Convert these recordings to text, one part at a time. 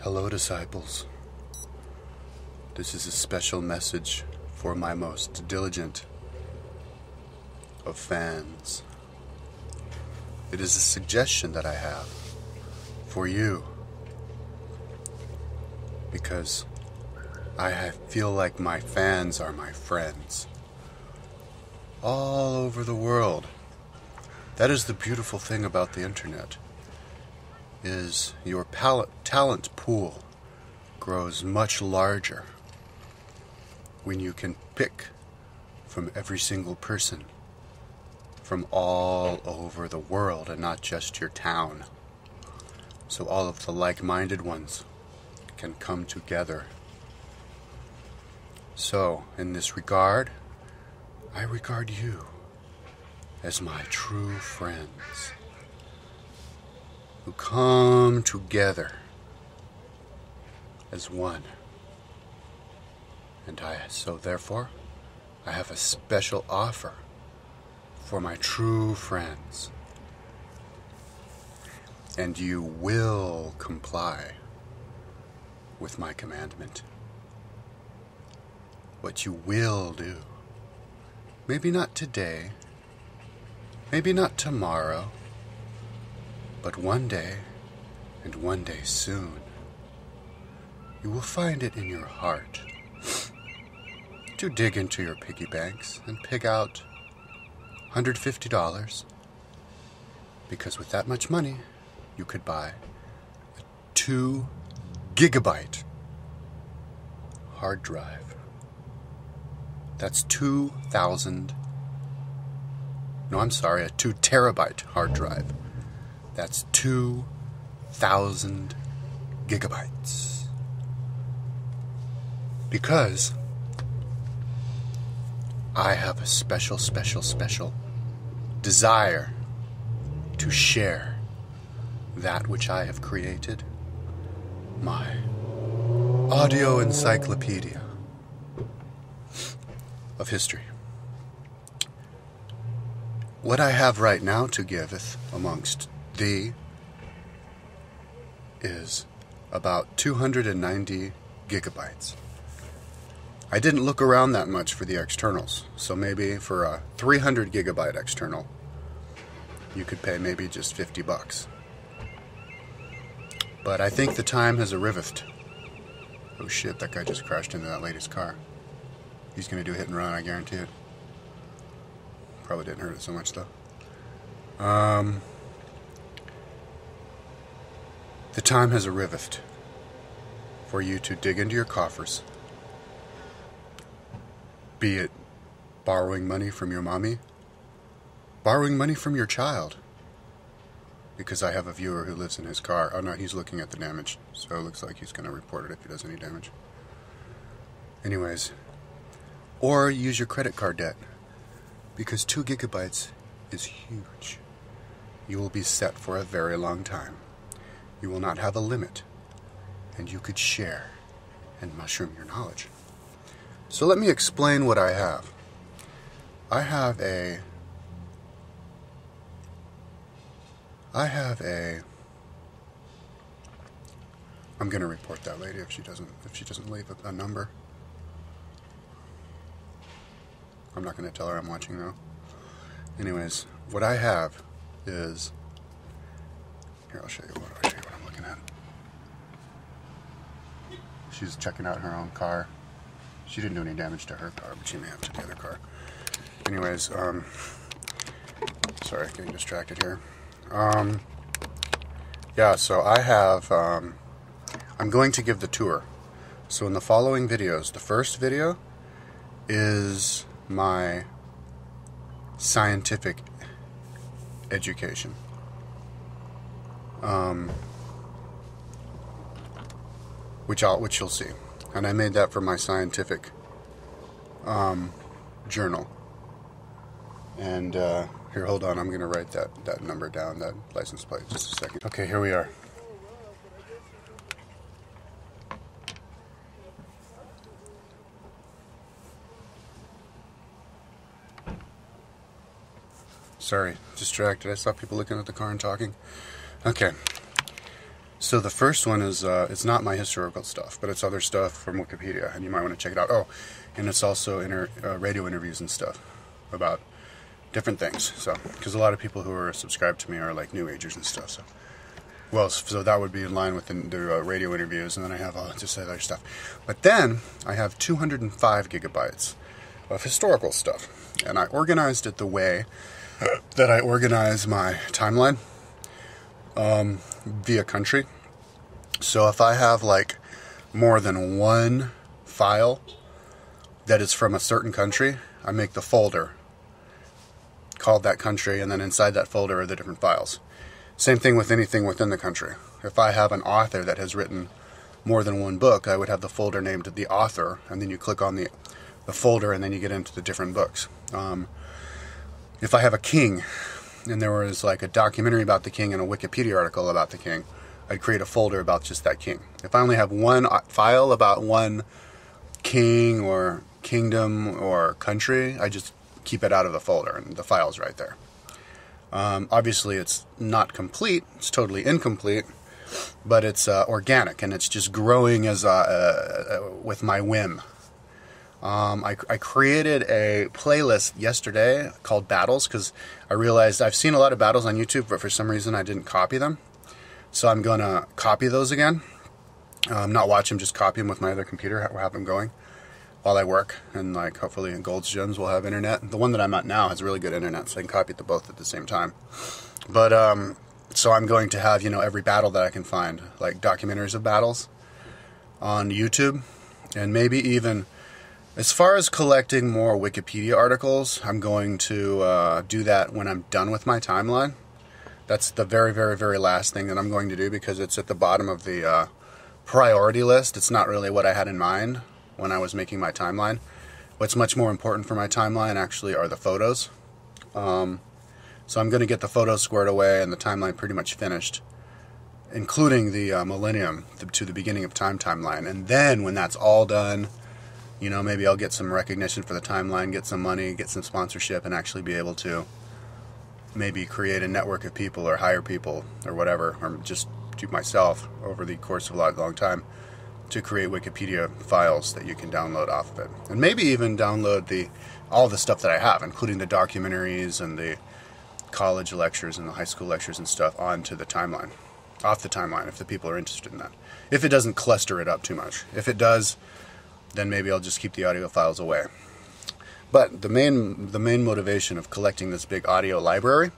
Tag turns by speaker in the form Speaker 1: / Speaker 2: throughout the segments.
Speaker 1: Hello, disciples. This is a special message for my most diligent of fans. It is a suggestion that I have for you because I feel like my fans are my friends all over the world. That is the beautiful thing about the internet, is your talent pool grows much larger when you can pick from every single person from all over the world and not just your town. So all of the like-minded ones can come together. So, in this regard, I regard you as my true friends who come together as one. And therefore, I have a special offer for my true friends. And you will comply with my commandment. What you will do, maybe not today, maybe not tomorrow, but one day, and one day soon, you will find it in your heart to dig into your piggy banks and pick out $150, because with that much money, you could buy a 2 gigabyte hard drive. That's 2 terabyte hard drive. That's 2,000 gigabytes. Because I have a special desire to share that which I have created, my audio encyclopedia of history. What I have right now to giveth amongst thee is about 290 gigabytes. I didn't look around that much for the externals, so maybe for a 300 gigabyte external, you could pay maybe just $50. But I think the time has arrived. Oh shit, that guy just crashed into that lady's car. He's gonna do a hit and run, I guarantee it. Probably didn't hurt it so much though. The time has arrived for you to dig into your coffers, be it borrowing money from your mommy, borrowing money from your child, because I have a viewer who lives in his car. Oh no, he's looking at the damage, so it looks like he's going to report it if he does any damage. Anyways, or use your credit card debt, because 2 gigabytes is huge. You will be set for a very long time. You will not have a limit, and you could share and mushroom your knowledge. So let me explain what I have. I have a I'm gonna report that lady if she doesn't leave a number. I'm not gonna tell her I'm watching though. Anyways, what I have is, here, I'll show you what I'm looking at. She's checking out her own car. She didn't do any damage to her car, but she may have to the other car. Anyways, sorry, getting distracted here. Yeah, so I have, I'm going to give the tour. So in the following videos, the first video is my scientific education. Which you'll see. And I made that for my scientific journal. And here, hold on, I'm going to write that number down, that license plate, just a second. Okay, here we are. Sorry, distracted. I saw people looking at the car and talking. Okay. So the first one is, it's not my historical stuff, but it's other stuff from Wikipedia, and you might want to check it out. Oh, and it's also radio interviews and stuff about different things. So, because a lot of people who are subscribed to me are like New Agers and stuff. So, well, so that would be in line with the radio interviews, and then I have just other stuff. But then I have 205 gigabytes of historical stuff, and I organized it the way that I organize my timeline via country. So if I have like more than one file that is from a certain country, I make the folder called that country, and then inside that folder are the different files. Same thing with anything within the country. If I have an author that has written more than one book, I would have the folder named the author, and then you click on the folder and then you get into the different books. If I have a king and there was like a documentary about the king and a Wikipedia article about the king, I'd create a folder about just that king. If I only have one file about one king or kingdom or country, I just keep it out of the folder and the file's right there. Obviously it's not complete, it's totally incomplete, but it's organic and it's just growing as with my whim. I created a playlist yesterday called Battles because I realized I've seen a lot of battles on YouTube, but for some reason I didn't copy them. So I'm going to copy those again. Not watch them, just copy them with my other computer, have them going while I work. And like hopefully in Gold's Gems will have internet. The one that I'm at now has really good internet, so I can copy the both at the same time. But so I'm going to have, every battle that I can find, like documentaries of battles on YouTube, and maybe even as far as collecting more Wikipedia articles, I'm going to do that when I'm done with my timeline. That's the very, very, very last thing that I'm going to do because it's at the bottom of the priority list. It's not really what I had in mind when I was making my timeline. What's much more important for my timeline actually are the photos. So I'm going to get the photos squared away and the timeline pretty much finished, including the millennium to the beginning of time timeline. And then when that's all done, maybe I'll get some recognition for the timeline, get some money, get some sponsorship, and actually be able to maybe create a network of people or hire people or whatever, or just do myself over the course of a long time to create Wikipedia files that you can download off of it. And maybe even download all the stuff that I have, including the documentaries and the college lectures and the high school lectures and stuff onto the timeline, off the timeline, if the people are interested in that. If it doesn't cluster it up too much. If it does, then maybe I'll just keep the audio files away. But the main motivation of collecting this big audio library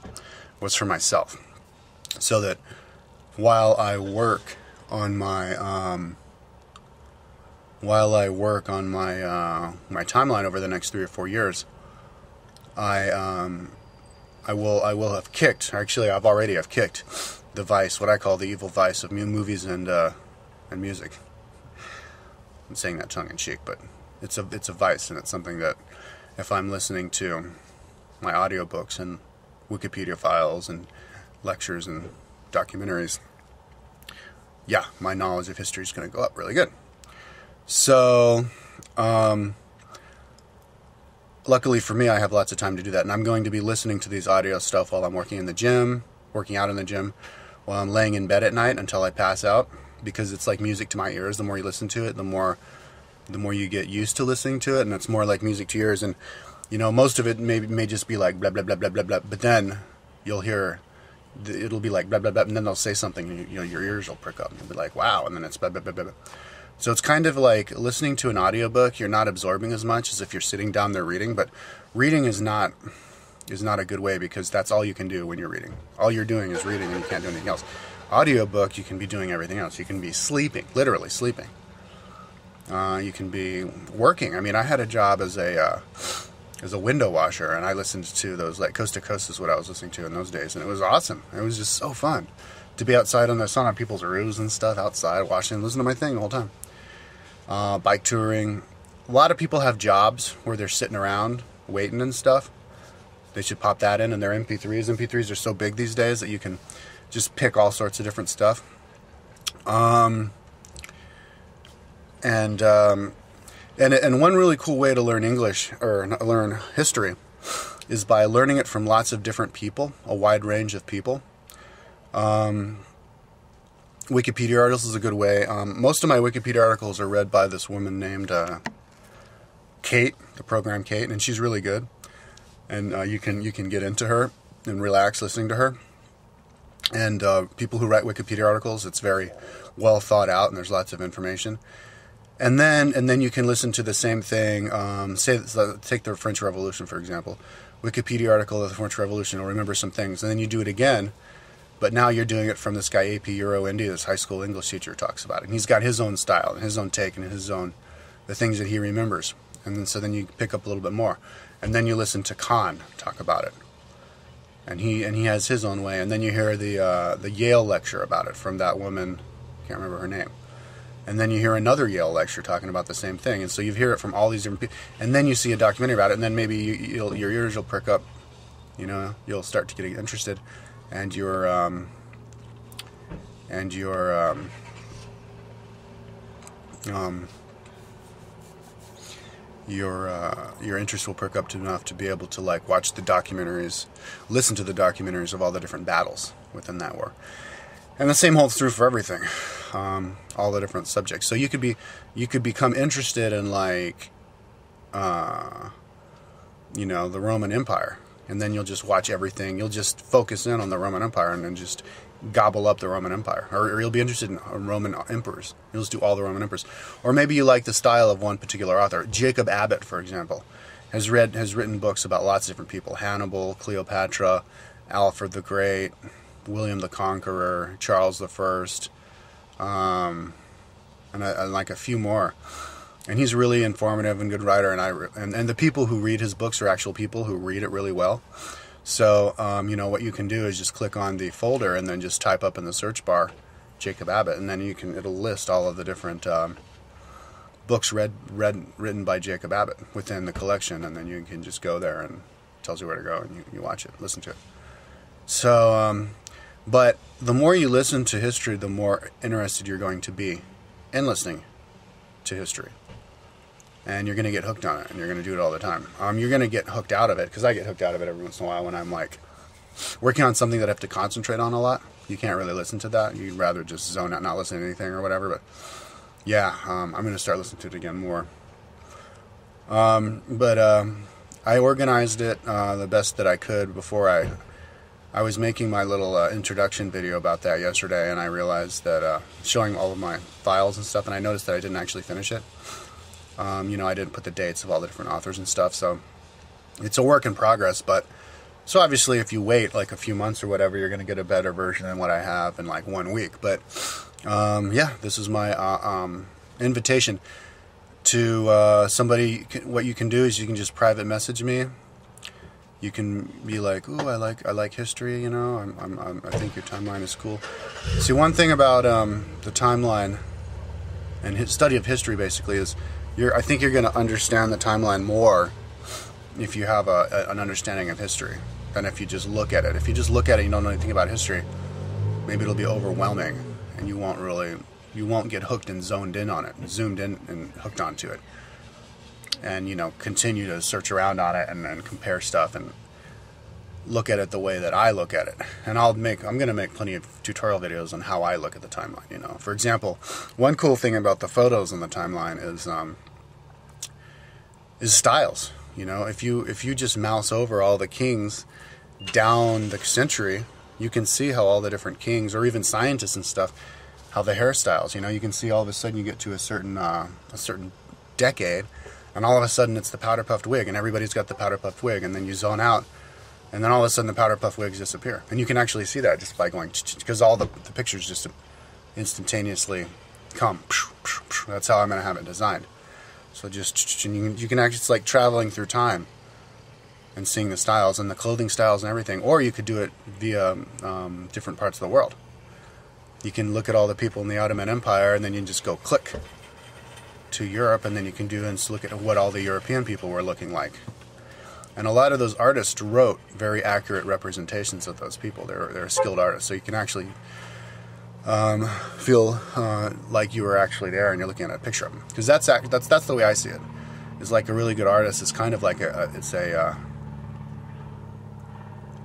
Speaker 1: was for myself, so that while I work on my my timeline over the next 3 or 4 years, I will have kicked. Actually, I've kicked the vice, what I call the evil vice of movies and music. I'm saying that tongue in cheek, but it's a vice, and it's something that if I'm listening to my audiobooks and Wikipedia files and lectures and documentaries, yeah, my knowledge of history is going to go up really good. So, luckily for me, I have lots of time to do that, and I'm going to be listening to these audio stuff while I'm working out in the gym, while I'm laying in bed at night until I pass out, because it's like music to my ears. The more you listen to it, the more you get used to listening to it, and it's more like music to your ears. And most of it may just be like blah blah blah blah blah blah, but then you'll hear it'll be like blah blah blah, and then they'll say something, and your ears will prick up, and you'll be like, wow, and then it's blah blah blah blah blah. So it's kind of like listening to an audiobook. You're not absorbing as much as if you're sitting down there reading, but reading is not a good way, because that's all you can do when you're reading. All you're doing is reading, and you can't do anything else. Audiobook, you can be doing everything else. You can be sleeping, literally sleeping. You can be working. I mean, I had a job as a window washer, and I listened to those, like Coast to Coast is what I was listening to in those days, and it was awesome. It was just so fun to be outside on the sun on people's roofs and stuff, outside washing, listening to my thing the whole time. Bike touring. A lot of people have jobs where they're sitting around waiting and stuff. They should pop that in their MP3s. MP3s are so big these days that you can just pick all sorts of different stuff. And one really cool way to learn English, or learn history, is by learning it from lots of different people, a wide range of people. Wikipedia articles is a good way. Most of my Wikipedia articles are read by this woman named Kate, the program Kate, and she's really good. And you can get into her and relax listening to her. And people who write Wikipedia articles, it's very well thought out, and there's lots of information. And then you can listen to the same thing. Take the French Revolution, for example. Wikipedia article of the French Revolution, you'll remember some things. And then you do it again, but now you're doing it from this guy AP Euro India, this high school English teacher talks about it. And he's got his own style and his own take and the things that he remembers. And then you pick up a little bit more. And then you listen to Khan talk about it. And he has his own way. And then you hear the Yale lecture about it from that woman, can't remember her name. And then you hear another Yale lecture talking about the same thing. And so you hear it from all these different people. And then you see a documentary about it. And then maybe your ears will perk up. You'll start to get interested. And your interest will perk up to enough to be able to watch the documentaries, listen to the documentaries of all the different battles within that war. And the same holds true for everything, all the different subjects. So you could become interested in the Roman Empire, and then you'll just watch everything. You'll just focus in on the Roman Empire and then just gobble up the Roman Empire. Or you'll be interested in Roman emperors. You'll just do all the Roman emperors. Or maybe you like the style of one particular author. Jacob Abbott, for example, has written books about lots of different people. Hannibal, Cleopatra, Alfred the Great, William the Conqueror, Charles I, and like a few more. And he's really informative and good writer. And the people who read his books are actual people who read it really well. So, what you can do is just click on the folder and then just type up in the search bar Jacob Abbott, and then it'll list all of the different books written by Jacob Abbott within the collection, and then you can just go there and it tells you where to go, and you watch it, listen to it. So, but the more you listen to history, the more interested you're going to be in listening to history. And you're going to get hooked on it, and you're going to do it all the time. You're going to get hooked out of it, because I get hooked out of it every once in a while when I'm working on something that I have to concentrate on a lot. You can't really listen to that. You'd rather just zone out, not listen to anything or whatever. But yeah, I'm going to start listening to it again more. I organized it the best that I could before I was making my little introduction video about that yesterday, and I realized that showing all of my files and stuff, and I noticed that I didn't actually finish it. I didn't put the dates of all the different authors and stuff, so it's a work in progress. But so obviously, if you wait a few months or whatever, you're going to get a better version than what I have in 1 week. But yeah, this is my invitation to somebody. What you can do is you can just private message me. You can be like, "Ooh, I like history. I think your timeline is cool." See, one thing about the timeline and study of history basically is, I think you're going to understand the timeline more if you have an understanding of history than if you just look at it. If you just look at it and you don't know anything about history, maybe it'll be overwhelming, and you won't get hooked and zoomed in and hooked onto it. And continue to search around on it and compare stuff and look at it the way that I look at it. And I'm going to make plenty of tutorial videos on how I look at the timeline. For example, one cool thing about the photos on the timeline is styles. If you just mouse over all the kings down the century, you can see how all the different kings, or even scientists and stuff, how the hairstyles. You can see all of a sudden you get to a certain decade, and all of a sudden it's the powder puffed wig, and everybody's got the powder puffed wig, and then you zone out, and then all of a sudden the powder puffed wigs disappear. And you can actually see that just by going, because all the pictures just instantaneously come. That's how I'm going to have it designed. So just, you can actually, it's like traveling through time and seeing the styles and the clothing styles and everything. Or you could do it via different parts of the world. You can look at all the people in the Ottoman Empire, and then you can just go click to Europe, and then you can look at what all the European people were looking like. And a lot of those artists wrote very accurate representations of those people. They're skilled artists, so you can actually feel like you were actually there and you're looking at a picture of them. Because that's the way I see it. It's like a really good artist. It's kind of like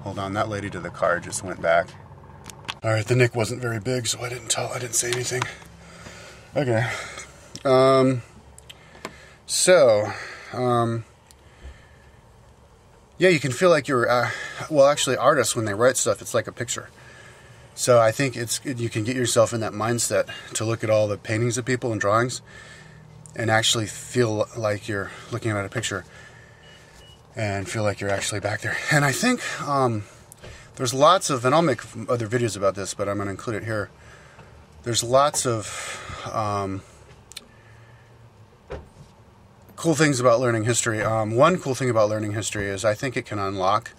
Speaker 1: hold on, that lady to the car just went back. Alright, the nick wasn't very big, so I didn't say anything. Okay. Yeah, you can feel like you're, well, actually, artists, when they write stuff, it's like a picture. So I think you can get yourself in that mindset to look at all the paintings of people and drawings and actually feel like you're looking at a picture and feel like you're actually back there. And I think there's lots of, and I'll make other videos about this, but I'm going to include it here. There's lots of cool things about learning history. One cool thing about learning history is I think it can unlock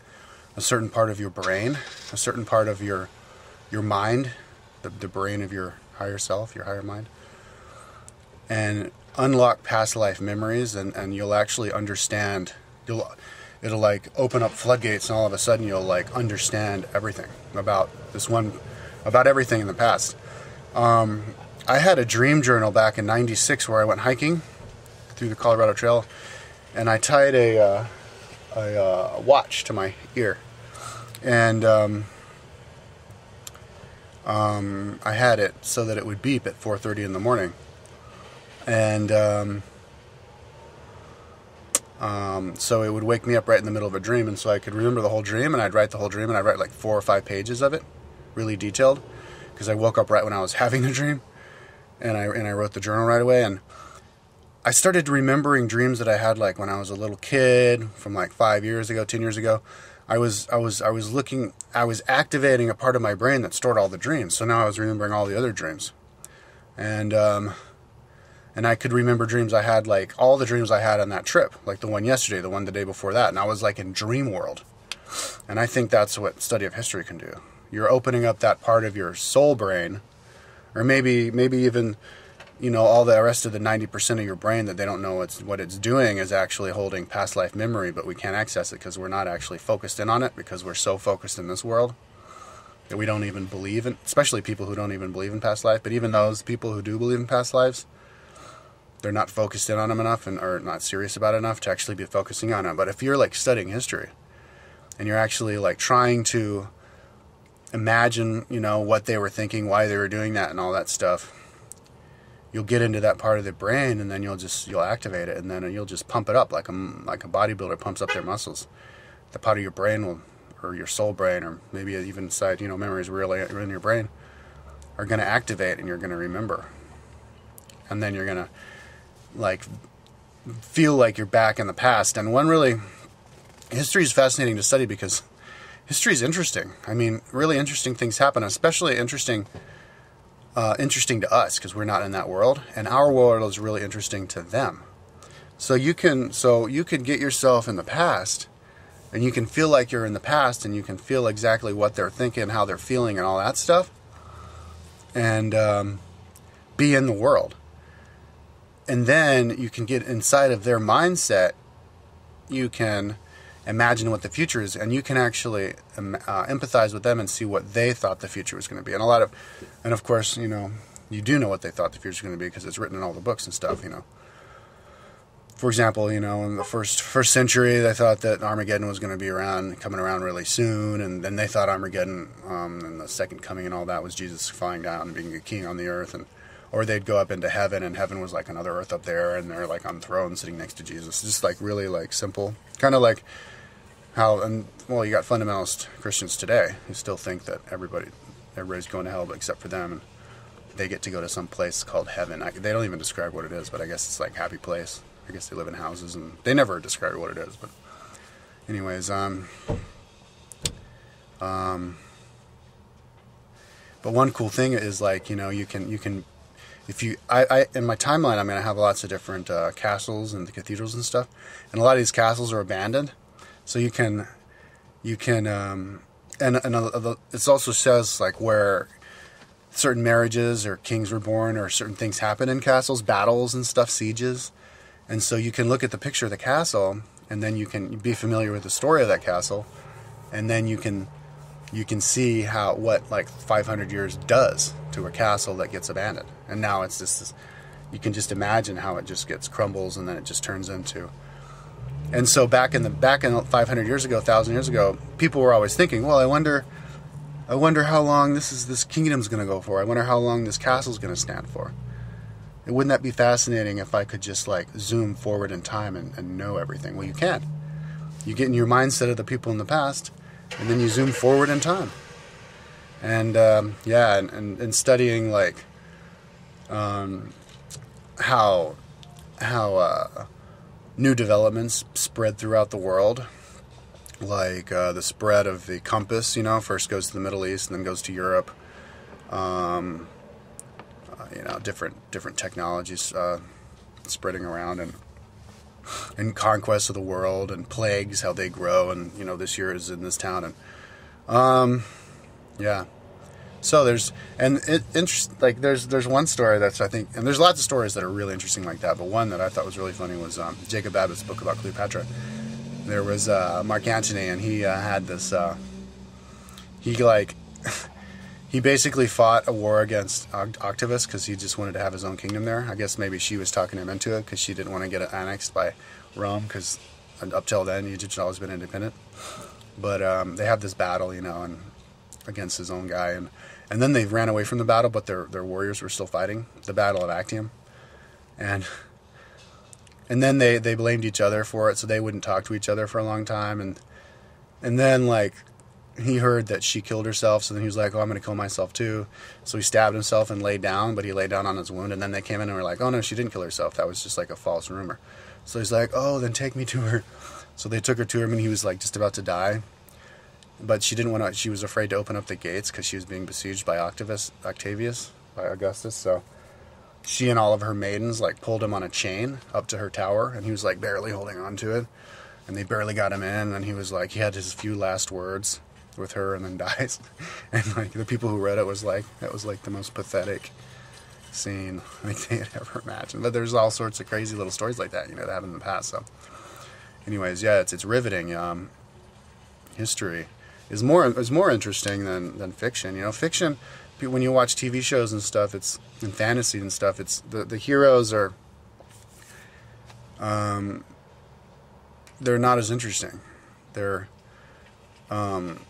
Speaker 1: a certain part of your brain, a certain part of your mind, the brain of your higher self, your higher mind, and unlock past life memories, and you'll actually understand. It'll like open up floodgates, and all of a sudden you'll like understand everything about everything in the past. I had a dream journal back in '96 where I went hiking through the Colorado Trail, and I tied a watch to my ear, and I had it so that it would beep at 4:30 in the morning, and so it would wake me up right in the middle of a dream, and so I could remember the whole dream, and I'd write the whole dream, and I'd write like 4 or 5 pages of it, really detailed, because I woke up right when I was having the dream, and I wrote the journal right away, and I started remembering dreams that I had like when I was a little kid, from like 5 years ago, 10 years ago. I was activating a part of my brain that stored all the dreams. So now I was remembering all the other dreams, and I could remember dreams I had, like all the dreams I had on that trip, like the one yesterday, the one the day before that, and I was like in dream world. And I think that's what study of history can do. You're opening up that part of your soul brain, or maybe even, you know, all the rest of the 90% of your brain that they don't know what it's doing is actually holding past life memory, but we can't access it because we're not actually focused in on it, because we're so focused in this world that we don't even believe in, especially people who don't even believe in past life. But even those people who do believe in past lives, they're not focused in on them enough, or not serious about it enough to actually be focusing on it. But if you're like studying history and you're actually like trying to imagine, you know, what they were thinking, why they were doing that, and all that stuff, you'll get into that part of the brain, and then you'll activate it, and then you'll just pump it up like a bodybuilder pumps up their muscles. The part of your brain will, or your soul brain, or maybe even inside, you know, memories really in your brain, are going to activate, and you're going to remember, and then you're going to like feel like you're back in the past. And history is fascinating to study because history is interesting. I mean, really interesting things happen, especially interesting to us because we're not in that world, and our world is really interesting to them. So you can get yourself in the past, and you can feel like you're in the past, and you can feel exactly what they're thinking, how they're feeling, and all that stuff, and be in the world. And then you can get inside of their mindset. You can imagine what the future is, and you can actually empathize with them and see what they thought the future was going to be. And of course, you know, you do know what they thought the future was going to be because it's written in all the books and stuff, you know. For example, you know, in the first century, they thought that Armageddon was going to be coming around really soon, and then they thought Armageddon and the second coming and all that was Jesus flying down and being a king on the earth, or they'd go up into heaven, and heaven was like another earth up there, and they're like on thrones sitting next to Jesus. Just like really like simple, kind of like how, and well, you got fundamentalist Christians today who still think that everybody's going to hell except for them, and they get to go to some place called heaven. They don't even describe what it is, but I guess it's like happy place. I guess they live in houses, and they never describe what it is. But anyways, but one cool thing is, like, you know, you can if you in my timeline, I'm going to have lots of different castles and the cathedrals and stuff, and a lot of these castles are abandoned. So you can and it also says like where certain marriages or kings were born, or certain things happen in castles, battles and stuff, sieges. And so you can look at the picture of the castle, and then you can be familiar with the story of that castle, and then you can see what like 500 years does to a castle that gets abandoned. And now it's just you can just imagine how it just crumbles, and then it just turns into. And so back in 500 years ago, 1,000 years ago, people were always thinking, well, I wonder I wonder how long this kingdom's going to go for. I wonder how long this castle's going to stand for. Wouldn't that be fascinating if I could just like zoom forward in time and know everything? Well, you can. You get in your mindset of the people in the past, and then you zoom forward in time. And yeah, and studying like how new developments spread throughout the world, like the spread of the compass. First goes to the Middle East and then goes to Europe. Different technologies spreading around, and conquest of the world, and plagues, how they grow, and this year is in this town, and yeah. So there's one story that's, I think, and there's lots of stories that are really interesting like that, but one that I thought was really funny was Jacob Abbott's book about Cleopatra. There was Mark Antony, and he had this he basically fought a war against Octavius because he just wanted to have his own kingdom there. I guess maybe she was talking him into it because she didn't want to get it annexed by Rome, because up till then Egypt had always been independent. But they have this battle, and against his own guy, and then they ran away from the battle, but their warriors were still fighting the battle of Actium, and then they blamed each other for it, so they wouldn't talk to each other for a long time, and then like he heard that she killed herself, so then he was like, oh, I'm going to kill myself too. So he stabbed himself and laid down, but he laid down on his wound, and then they came in and were like, oh no, she didn't kill herself, that was just like a false rumor. So he's like, oh, then take me to her. So they took her to him, and he was like just about to die, but she didn't want to. She was afraid to open up the gates because she was being besieged by Octavius, by Augustus. So she and all of her maidens like pulled him on a chain up to her tower, and he was like barely holding on to it, and they barely got him in. And he was like, he had his few last words with her, and then dies. And like the people who read it was like, that was like the most pathetic scene like they had ever imagined. But there's all sorts of crazy little stories like that, that happened in the past. So anyways, yeah, it's riveting. History is more interesting than fiction. Fiction, when you watch TV shows and stuff, it's in fantasy and stuff, it's the heroes are they're not as interesting. They're not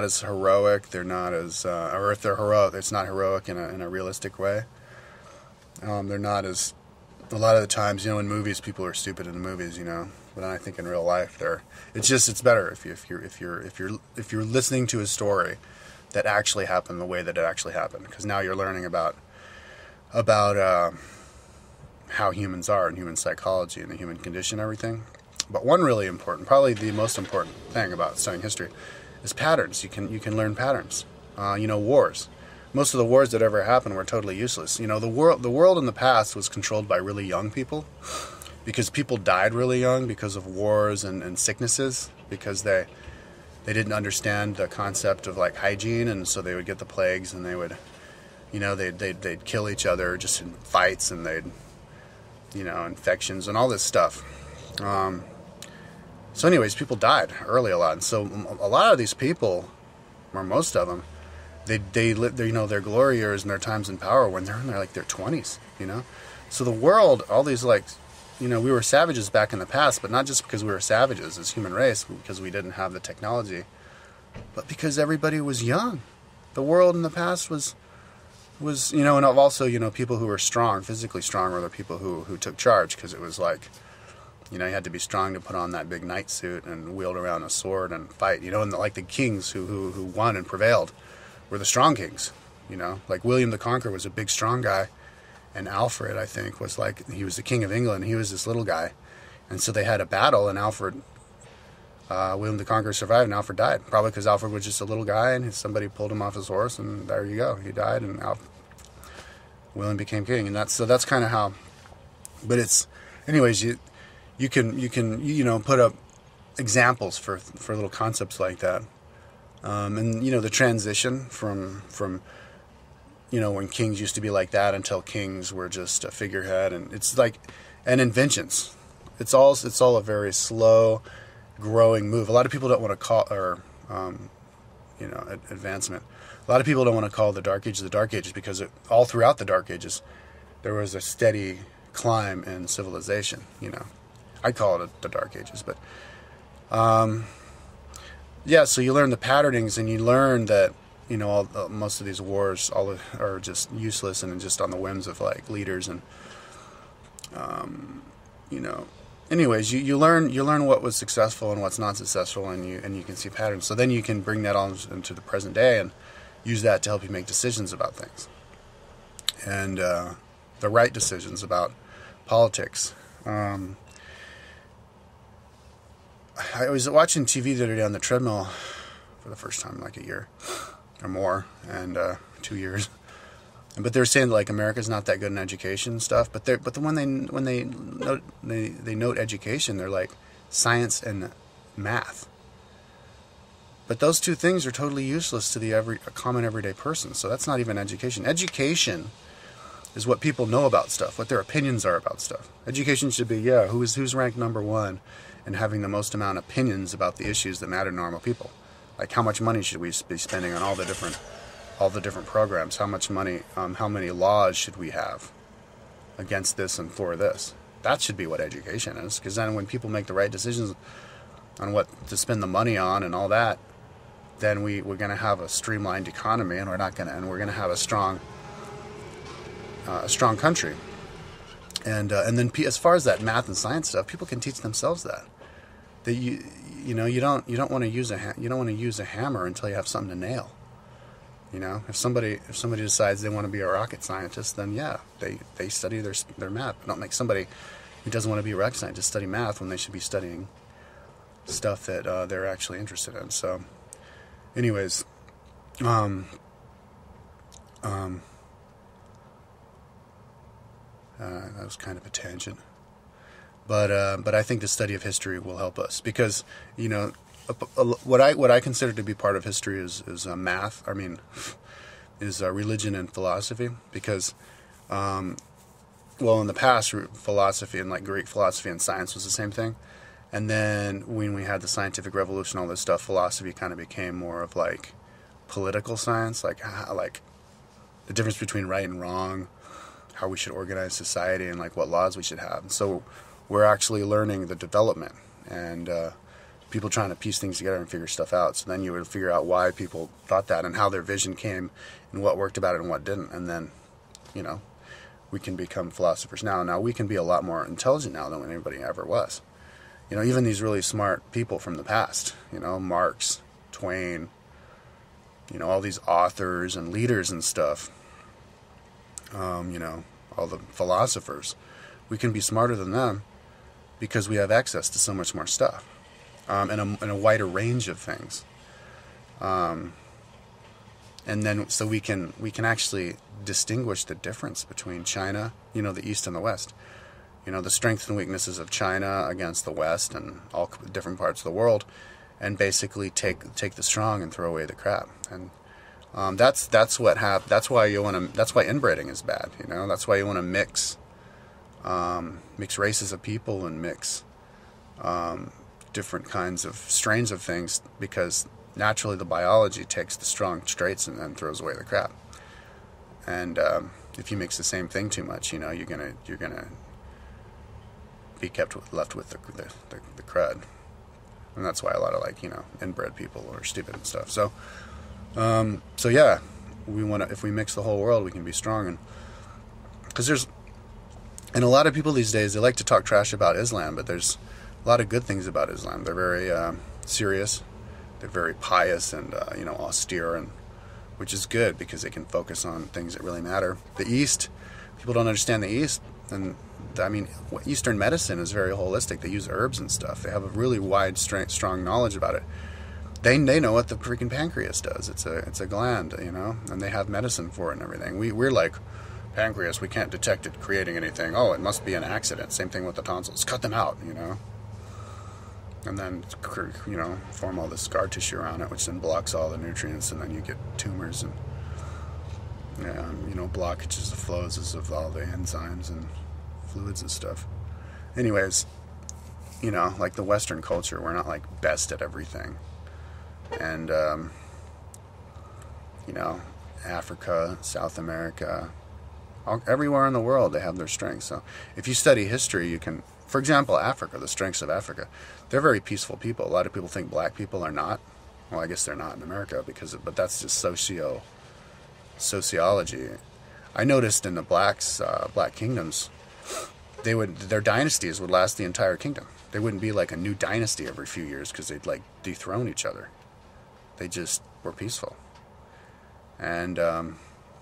Speaker 1: as heroic. They're not as or if they're heroic, it's not heroic in a realistic way. They're not as, a lot of the times, in movies, people are stupid in the movies, but I think in real life it's better if you're listening to a story that actually happened the way that it actually happened, because now you're learning about how humans are and human psychology and the human condition and everything. But one really important, probably the most important thing about studying history is patterns. You can learn patterns. Wars. Most of the wars that ever happened were totally useless. The world in the past was controlled by really young people, because people died really young because of wars and sicknesses, because they didn't understand the concept of like hygiene, and so they would get the plagues, and they would, they'd kill each other just in fights, and they'd, infections and all this stuff. So anyways, people died early a lot, and so a lot of these people, or most of them, they live their glory years and their times in power when they're in their 20s. So the world, all these we were savages back in the past, but not just because we were savages as human race, because we didn't have the technology, but because everybody was young. The world in the past was and also people who were strong, physically strong, were the people who took charge, because it was like, you had to be strong to put on that big knight suit and wield around a sword and fight. And like the kings who won and prevailed were the strong kings. Like William the Conqueror was a big, strong guy, and Alfred, I think, he was the king of England. He was this little guy, and so they had a battle, and William the Conqueror survived, and Alfred died, probably because Alfred was just a little guy, and somebody pulled him off his horse, and there you go, he died, and William became king. And that's kind of how. But it's, anyways, you can put up examples for little concepts like that. And the transition from when kings used to be like that until kings were just a figurehead, and it's like, and inventions. It's all a very slow growing move. A lot of people don't want to call, or advancement. A lot of people don't want to call the Dark Ages because all throughout the Dark Ages there was a steady climb in civilization. I call it the Dark Ages, but yeah, so you learn the patternings, and you learn that, you know, most of these wars are just useless and just on the whims of like leaders, and you know, anyways, you learn what was successful and what's not successful, and you can see patterns. So then you can bring that on into the present day and use that to help you make decisions about things, and the right decisions about politics. I was watching TV the other day on the treadmill for the first time in like a year or more, and 2 years. But they're saying like America's not that good in education and stuff. But when they note education, they're like science and math. But those two things are totally useless to a common everyday person. So that's not even education. Education is what people know about stuff, what their opinions are about stuff. Education should be, who's ranked number one and having the most amount of opinions about the issues that matter to normal people. Like how much money should we be spending on all the different programs? How much money? How many laws should we have against this and for this? That should be what education is. Because then when people make the right decisions on what to spend the money on and all that, then we're going to have a streamlined economy, and we're going to have a strong country. And then as far as that math and science stuff, people can teach themselves that. That you don't want to use a hammer until you have something to nail. You know, if somebody decides they want to be a rocket scientist, then they study their math. Don't make somebody who doesn't want to be a rocket scientist study math when they should be studying stuff that they're actually interested in. So, anyways, that was kind of a tangent. But I think the study of history will help us, because, you know, what I consider to be part of history is math. I mean, is religion and philosophy, because, in the past, philosophy and like Greek philosophy and science was the same thing, and then when we had the scientific revolution, all this stuff, philosophy kind of became more of like political science, like the difference between right and wrong, how we should organize society, and like what laws we should have. And so we're actually learning the development and people trying to piece things together and figure stuff out. So then you would figure out why people thought that and how their vision came and what worked about it and what didn't. And then, you know, we can become philosophers now. Now we can be a lot more intelligent now than anybody ever was. You know, even these really smart people from the past, you know, Marx, Twain, you know, all these authors and leaders and stuff, you know, all the philosophers, we can be smarter than them because we have access to so much more stuff, and a wider range of things, and then so we can actually distinguish the difference between China, you know, the East and the West, you know, the strengths and weaknesses of China against the West and all different parts of the world, and basically take the strong and throw away the crap. And that's why inbreeding is bad. You know, that's why you want to mix races of people and mix different kinds of strains of things, because naturally the biology takes the strong traits and then throws away the crap. And if you mix the same thing too much, you know, you're gonna be left with the crud. And that's why a lot of, like, you know, inbred people are stupid and stuff. So yeah, if we mix the whole world, we can be strong. And because and a lot of people these days, they like to talk trash about Islam, but there's a lot of good things about Islam. They're very serious, they're very pious and you know, austere, and which is good because they can focus on things that really matter. The East, people don't understand the East, and I mean, Eastern medicine is very holistic. They use herbs and stuff. They have a really wide, strong knowledge about it. They know what the freaking pancreas does. It's a gland, you know, and they have medicine for it and everything. We're like, pancreas, we can't detect it creating anything. Oh, it must be an accident. Same thing with the tonsils. Cut them out, you know. And then, you know, form all this scar tissue around it, which then blocks all the nutrients, and then you get tumors and, you know, blockages of flows of all the enzymes and fluids and stuff. Anyways, you know, like the Western culture, we're not like best at everything. And, you know, Africa, South America, everywhere in the world, they have their strengths. So if you study history, you can, for example, Africa, the strengths of Africa, they're very peaceful people. A lot of people think black people are not. Well, I guess they're not in America but that's just sociology. I noticed in the black kingdoms, their dynasties would last the entire kingdom. They wouldn't be like a new dynasty every few years because they'd like dethrone each other. They just were peaceful, and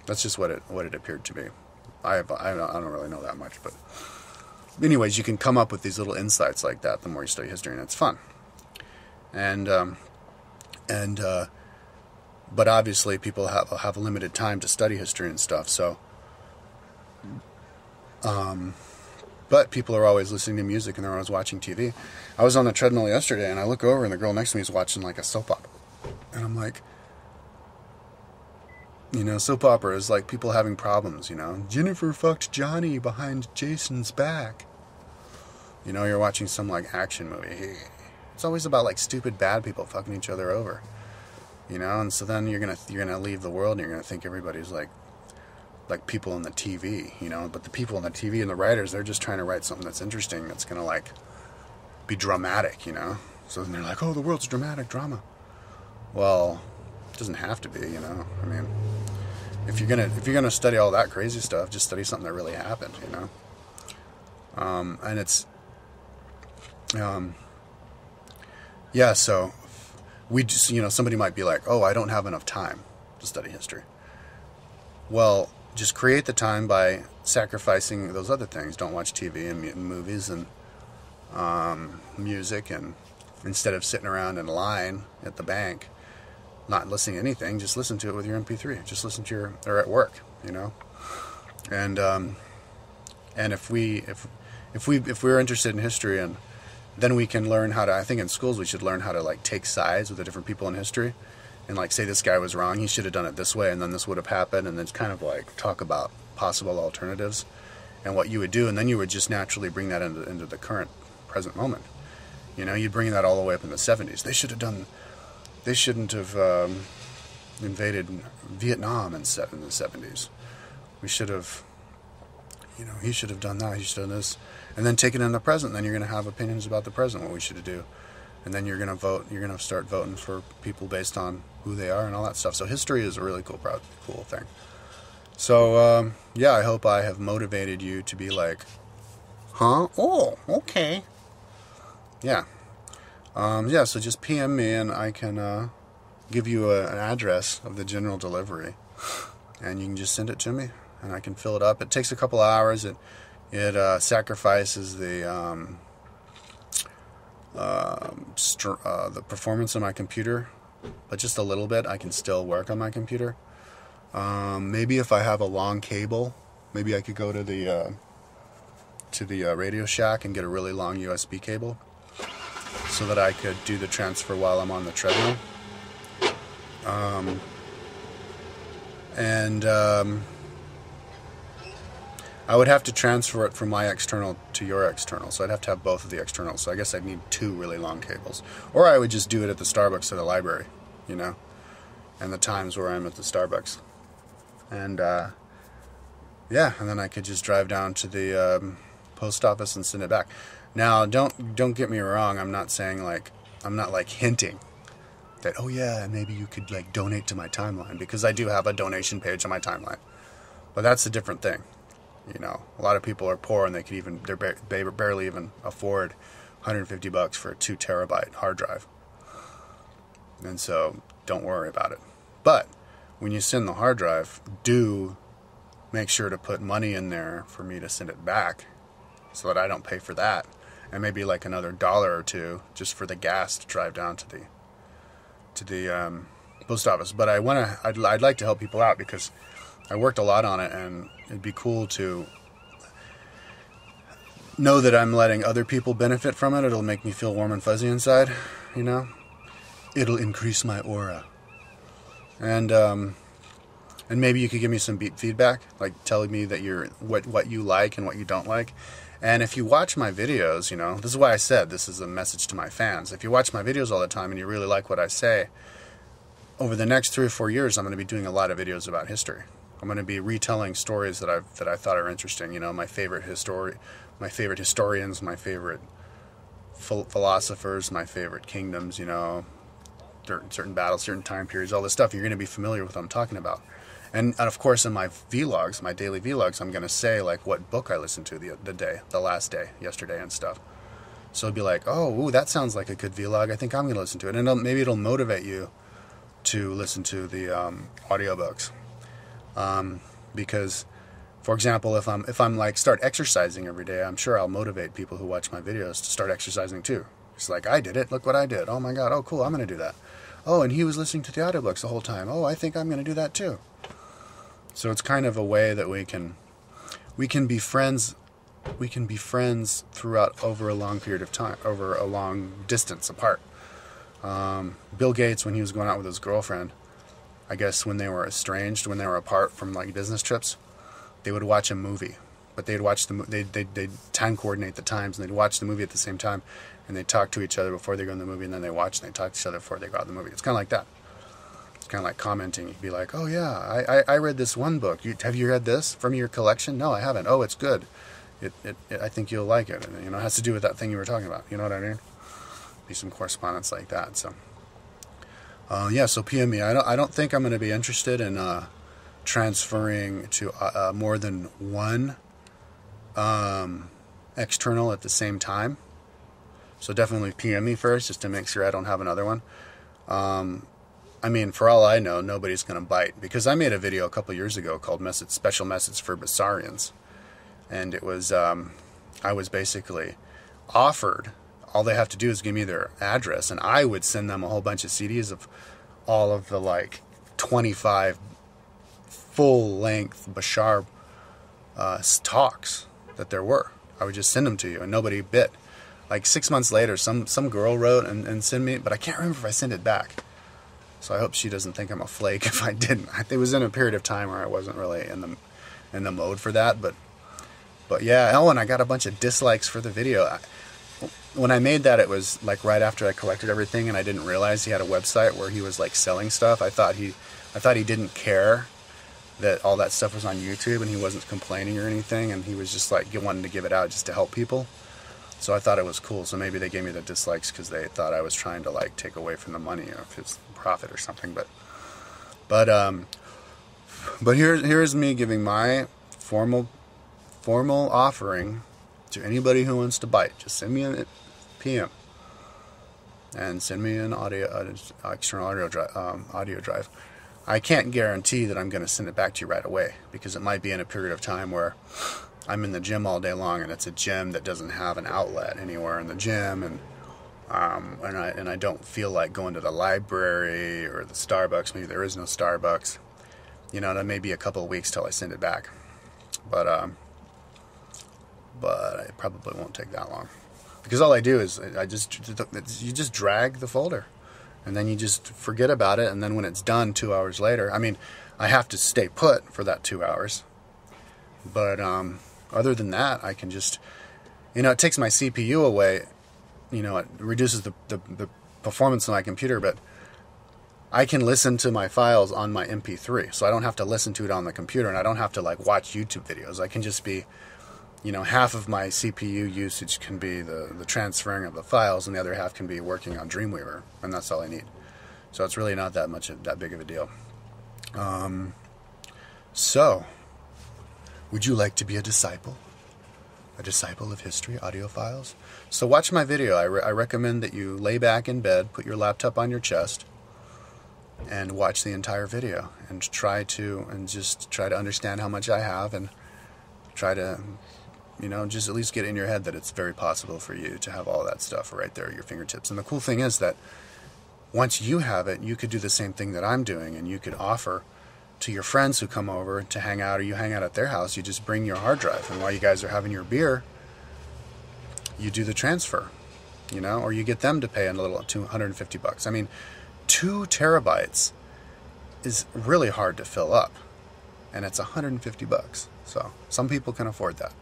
Speaker 1: that's just what it appeared to be. I don't really know that much, but anyways, you can come up with these little insights like that the more you study history, and it's fun. But obviously people have a limited time to study history and stuff, so but people are always listening to music and they're always watching TV. I was on the treadmill yesterday and I look over and the girl next to me is watching like a soap opera, and I'm like, soap opera is like people having problems, Jennifer fucked Johnny behind Jason's back. You're watching some like action movie. It's always about like stupid bad people fucking each other over, and so then you're gonna leave the world and you're gonna think everybody's like people in the TV, but the people in the TV and the writers, they're just trying to write something that's interesting, that's gonna like be dramatic, so then they're like, oh, the world's dramatic drama. Well, it doesn't have to be, I mean, if you're gonna study all that crazy stuff, just study something that really happened, and it's yeah, so we just, somebody might be like, oh, I don't have enough time to study history. Well, just create the time by sacrificing those other things. Don't watch TV and movies and music, and instead of sitting around in line at the bank not listening to anything, just listen to it with your MP3. Just listen to or at work, and if we're interested in history, and then we can learn how to, I think in schools we should learn how to like take sides with the different people in history and like say this guy was wrong, he should have done it this way, and then this would have happened, and then kind of like talk about possible alternatives and what you would do, and then you would just naturally bring that into the current present moment. You'd bring that all the way up in the 70s. They shouldn't have invaded Vietnam in the 70s. We should have, he should have done that, he should have done this. And then take it in the present, and then you're going to have opinions about the present, what we should do. And then you're going to vote, you're going to start voting for people based on who they are and all that stuff. So history is a really cool thing. So, yeah, I hope I have motivated you to be like, huh? Oh, okay. Yeah. Yeah, so just PM me and I can give you an address of the general delivery. And you can just send it to me and I can fill it up. It takes a couple hours. It sacrifices the performance of my computer, but just a little bit. I can still work on my computer. Maybe if I have a long cable, maybe I could go to the Radio Shack and get a really long USB cable so that I could do the transfer while I'm on the treadmill. I would have to transfer it from my external to your external, so I'd have to have both of the externals. So I guess I'd need 2 really long cables. Or I would just do it at the Starbucks or the library, and the times where I'm at the Starbucks. And, yeah, and then I could just drive down to the post office and send it back. Now, don't get me wrong, I'm not saying, I'm not, hinting that, oh yeah, maybe you could, donate to my timeline, because I do have a donation page on my timeline. But that's a different thing. A lot of people are poor and they barely even afford $150 for a 2 terabyte hard drive. And so don't worry about it. But when you send the hard drive, do make sure to put money in there for me to send it back so that I don't pay for that. And maybe another $1 or $2 just for the gas to drive down to the post office. But I'd like to help people out because I worked a lot on it, and it'd be cool to know that I'm letting other people benefit from it. It'll make me feel warm and fuzzy inside, It'll increase my aura. And maybe you could give me some feedback, telling me that what you like and what you don't like. And if you watch my videos, this is why I said this is a message to my fans. If you watch my videos all the time and you really like what I say, over the next 3 or 4 years, I'm going to be doing a lot of videos about history. I'm going to be retelling stories that I thought are interesting. My favorite historians, my favorite philosophers, my favorite kingdoms. certain battles, certain time periods, all this stuff. You're going to be familiar with what I'm talking about. And of course, in my vlogs, my daily vlogs, I'm going to say like what book I listened to the last day, yesterday and stuff. So it'll be like, oh, ooh, that sounds like a good vlog. I think I'm going to listen to it. And maybe it'll motivate you to listen to the audiobooks. Because, for example, if I'm like start exercising every day, I'm sure I'll motivate people who watch my videos to start exercising too. It's like, I did it. Look what I did. Oh my God. Oh, cool. I'm going to do that. Oh, and he was listening to the audiobooks the whole time. Oh, I think I'm going to do that too. So it's kind of a way that we can be friends. We can be friends throughout over a long period of time, over a long distance apart. Bill Gates, when he was going out with his girlfriend, I guess when they were estranged, when they were apart from like business trips, they would watch a movie. But they'd watch they'd time coordinate the times, and they'd watch the movie at the same time, and they'd talk to each other before they go in the movie, and then they watch and they talk to each other before they go out in the movie. It's kind of like that. It's kind of like commenting. You'd be like, oh yeah, I read this one book. Have you read this from your collection? No, I haven't. Oh, it's good. I think you'll like it. And, it has to do with that thing you were talking about. You know what I mean? Be some correspondence like that. So, yeah. So PM me. I don't think I'm going to be interested in transferring to more than one external at the same time. So definitely PM me first, just to make sure I don't have another one. I mean, for all I know, nobody's going to bite, because I made a video a couple years ago called Special Message for Basarians. And it was, I was basically offered, all they have to do is give me their address, and I would send them a whole bunch of CDs of all of the like 25 full-length Bashar talks that there were. I would just send them to you, and nobody bit. Like 6 months later, some girl wrote and sent me, but I can't remember if I sent it back. So I hope she doesn't think I'm a flake if I didn't. It was in a period of time where I wasn't really in the mode for that, but yeah. Oh, and I got a bunch of dislikes for the video. When I made that, it was like right after I collected everything, and I didn't realize he had a website where he was like selling stuff. I thought he didn't care that all that stuff was on YouTube, and he wasn't complaining or anything, and he was just like wanting to give it out just to help people. So I thought it was cool. So maybe they gave me the dislikes because they thought I was trying to like take away from the money of his profit or something. But here's me giving my formal offering to anybody who wants to bite. Just send me a PM and send me an external audio drive. I can't guarantee that I'm going to send it back to you right away, because it might be in a period of time where I'm in the gym all day long, and it's a gym that doesn't have an outlet anywhere in the gym, and I don't feel like going to the library or the Starbucks. Maybe there is no Starbucks. That may be a couple of weeks till I send it back. But it probably won't take that long, because all I do is you just drag the folder, and then you just forget about it, and then when it's done 2 hours later, I mean, I have to stay put for that 2 hours, but other than that, I can just, it takes my CPU away, it reduces the performance of my computer, but I can listen to my files on my MP3, so I don't have to listen to it on the computer, and I don't have to like watch YouTube videos. I can just be, half of my CPU usage can be the transferring of the files, and the other half can be working on Dreamweaver, and that's all I need. So it's really not that big of a deal. So, would you like to be a disciple? A disciple of history audiophiles? So watch my video. I recommend that you lay back in bed, put your laptop on your chest, and watch the entire video, and just try to understand how much I have, and try to, just at least get in your head that it's very possible for you to have all that stuff right there at your fingertips. And the cool thing is that once you have it, you could do the same thing that I'm doing, and you could offer to your friends who come over to hang out, or you hang out at their house. You just bring your hard drive, and while you guys are having your beer, you do the transfer, or you get them to pay a little, $250. I mean, 2 terabytes is really hard to fill up, and it's $150. So some people can afford that.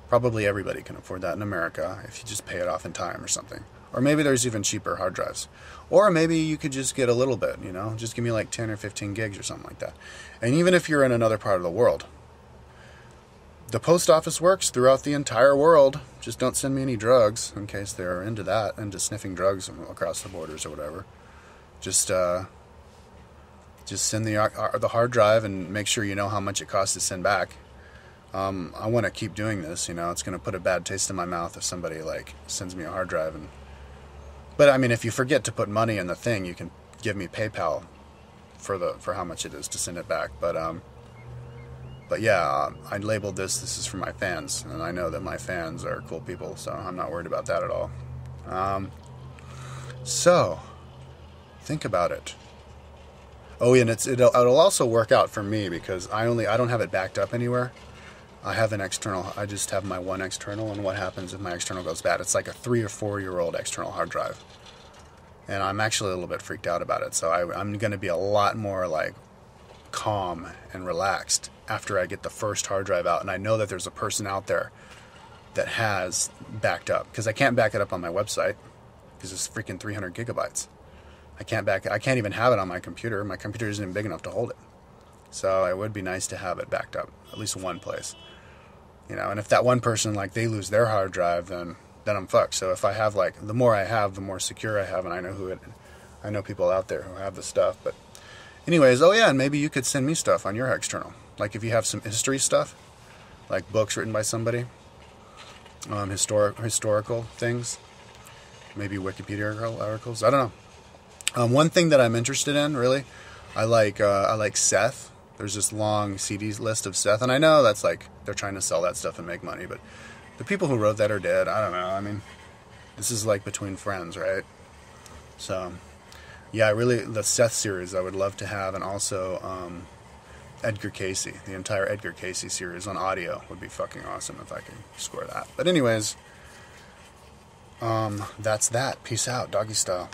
Speaker 1: Probably everybody can afford that in America if you just pay it off in time or something. Or maybe there's even cheaper hard drives. Or maybe you could just get a little bit, just give me like 10 or 15 gigs or something like that. And even if you're in another part of the world, the post office works throughout the entire world. Just don't send me any drugs, in case they're into that, into sniffing drugs across the borders or whatever. Just send the hard drive and make sure you know how much it costs to send back. I want to keep doing this. It's going to put a bad taste in my mouth if somebody like sends me a hard drive. But I mean, if you forget to put money in the thing, you can give me PayPal for how much it is to send it back. But yeah, I labeled this. This is for my fans, and I know that my fans are cool people, so I'm not worried about that at all. So think about it. Oh, and it'll also work out for me because I don't have it backed up anywhere. I have an external. I just have my one external, and what happens if my external goes bad? It's like a 3 or 4 year old external hard drive, and I'm actually a little bit freaked out about it. So I'm going to be a lot more like calm and relaxed after I get the first hard drive out, and I know that there's a person out there that has backed up, because I can't back it up on my website because it's freaking 300 gigabytes. I can't even have it on my computer. My computer isn't even big enough to hold it. So it would be nice to have it backed up, at least one place. And if that one person, like, they lose their hard drive, then I'm fucked. So if I have, like, the more I have, the more secure I have, and I know people out there who have the stuff. But anyways, oh yeah, and maybe you could send me stuff on your external. Like if you have some history stuff, like books written by somebody, historical things, maybe Wikipedia articles. I don't know. One thing that I'm interested in, really, I like Seth. There's this long CDs list of Seth, and I know that's like they're trying to sell that stuff and make money, but the people who wrote that are dead. I don't know. I mean, this is like between friends, right? So, yeah, the Seth series I would love to have, and also Edgar Casey, the entire Edgar Casey series on audio would be fucking awesome if I could score that. But anyways, that's that. Peace out, doggy style.